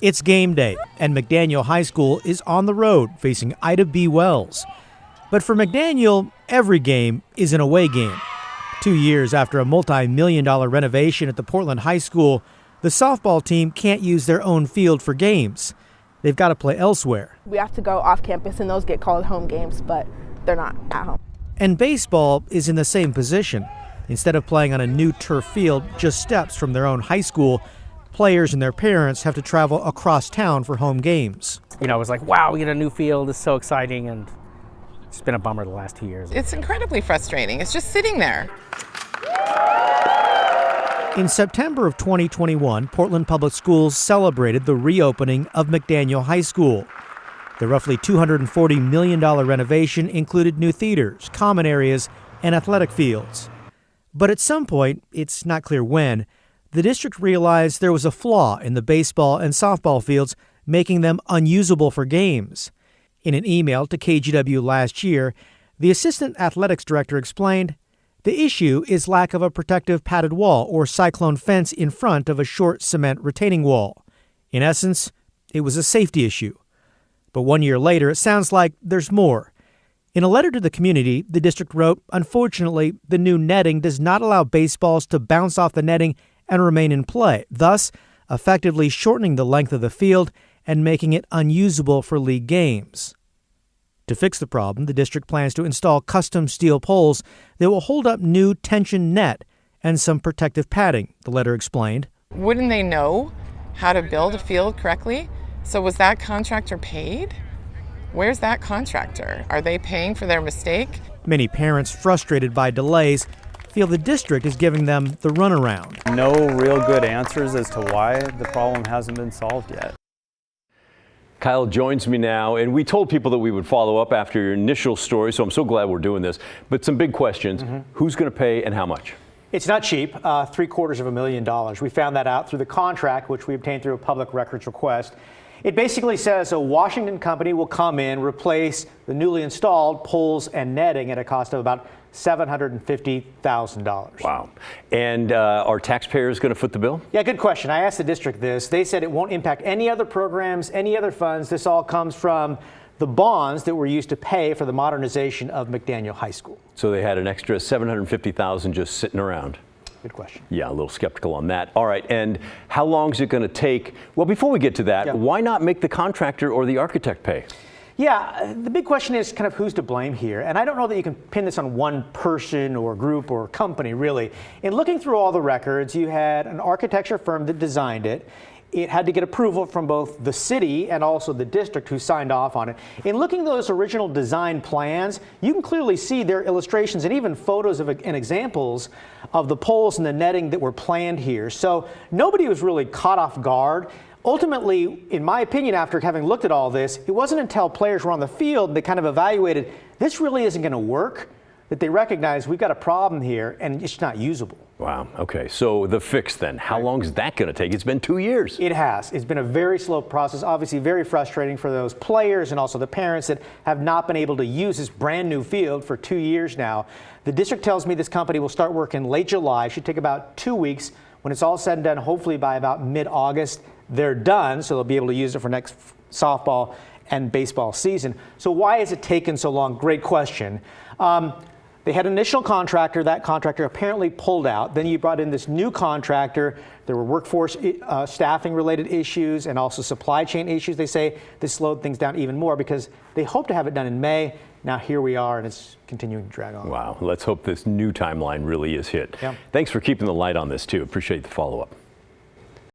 It's game day, and McDaniel High School is on the road facing Ida B. Wells. But for McDaniel, every game is an away game. 2 years after a multi-million-dollar renovation at the Portland High School, the softball team can't use their own field for games. They've got to play elsewhere. We have to go off campus, and those get called home games, but they're not at home. And baseball is in the same position. Instead of playing on a new turf field just steps from their own high school, players and their parents have to travel across town for home games. It was like, wow, we get a new field. It's so exciting, and it's been a bummer the last 2 years. It's incredibly frustrating. It's just sitting there. In September of 2021, Portland Public Schools celebrated the reopening of McDaniel High School. The roughly $240 million renovation included new theaters, common areas, and athletic fields. But at some point, it's not clear when, the district realized there was a flaw in the baseball and softball fields, making them unusable for games. In an email to KGW last year, the assistant athletics director explained, the issue is lack of a protective padded wall or cyclone fence in front of a short cement retaining wall. In essence, it was a safety issue. But 1 year later, it sounds like there's more. In a letter to the community, the district wrote, unfortunately, the new netting does not allow baseballs to bounce off the netting and remain in play, thus effectively shortening the length of the field and making it unusable for league games. To fix the problem, the district plans to install custom steel poles that will hold up new tension net and some protective padding, the letter explained. Wouldn't they know how to build a field correctly? So was that contractor paid? Where's that contractor? Are they paying for their mistake? Many parents, frustrated by delays, feel the district is giving them the runaround. No real good answers as to why the problem hasn't been solved yet. Kyle joins me now, and we told people that we would follow up after your initial story, so I'm so glad we're doing this. But some big questions. Who's going to pay and how much? It's not cheap, $750,000. We found that out through the contract, which we obtained through a public records request. It basically says a Washington company will come in, replace the newly installed poles and netting at a cost of about $750,000. Wow. And are taxpayers going to foot the bill? Yeah, good question. I asked the district this. They said it won't impact any other programs, any other funds. This all comes from the bonds that were used to pay for the modernization of McDaniel High School. So they had an extra $750,000 just sitting around. Good question. Yeah, a little skeptical on that. All right, and how long is it going to take? Well, before we get to that, why not make the contractor or the architect pay? Yeah, the big question is kind of who's to blame here. And I don't know that you can pin this on one person or group or company, really. In looking through all the records, you had an architecture firm that designed it. It had to get approval from both the city and also the district who signed off on it. In looking at those original design plans, you can clearly see their illustrations and even photos of and examples of the poles and the netting that were planned here. So nobody was really caught off guard. Ultimately, in my opinion, after having looked at all this, it wasn't until players were on the field and they kind of evaluated, this really isn't going to work, that they recognized we've got a problem here and it's not usable. Wow. Okay. So the fix then, how long is that going to take? It's been 2 years. It has. It's been a very slow process, obviously very frustrating for those players and also the parents that have not been able to use this brand new field for 2 years now. The district tells me this company will start work in late July. It should take about 2 weeks. When it's all said and done, hopefully by about mid-August, they're done, so they'll be able to use it for next softball and baseball season. So why has it taken so long? Great question. They had an initial contractor. That contractor apparently pulled out. Then you brought in this new contractor. There were workforce staffing related issues and also supply chain issues. They say this slowed things down even more because they hope to have it done in May. Now here we are, and it's continuing to drag on. Wow. Let's hope this new timeline really is hit. Yeah. Thanks for keeping the light on this, too. Appreciate the follow-up.